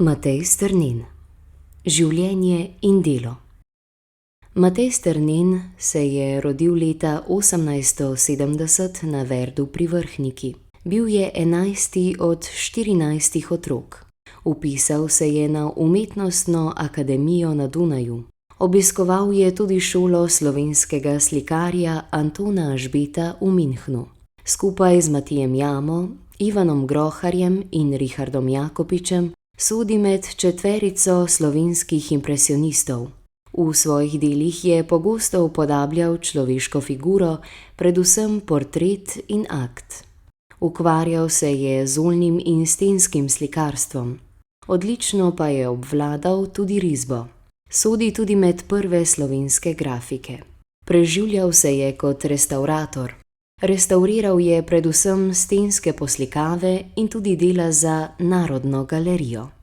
Matej Strnin. Življenje in delo. Matej Strnin se je rodil leta 1870 na Verdu pri Vrhniki. Bil je 11. od 14 otrok. Vpisal se je na Umetnostno akademijo na Dunaju. Obiskoval je tudi šolo slovenskega slikarja Antona Ažbeta v Münchnu. Skupaj z Matijem Jamo, Ivanom Groharjem in Richardom Jakopičem sodi med četverico slovenskih impresionistov. V svojih delih je pogosto upodabljal človeško figuro, predvsem portret in akt. Ukvarjal se je z oljnim in stenskim slikarstvom. Odlično pa je obvladal tudi risbo. Sodi tudi med prve slovenske grafike. Preživljal se je kot restavrator. Restavriral je predvsem stenske poslikave in tudi dela za Narodno galerijo.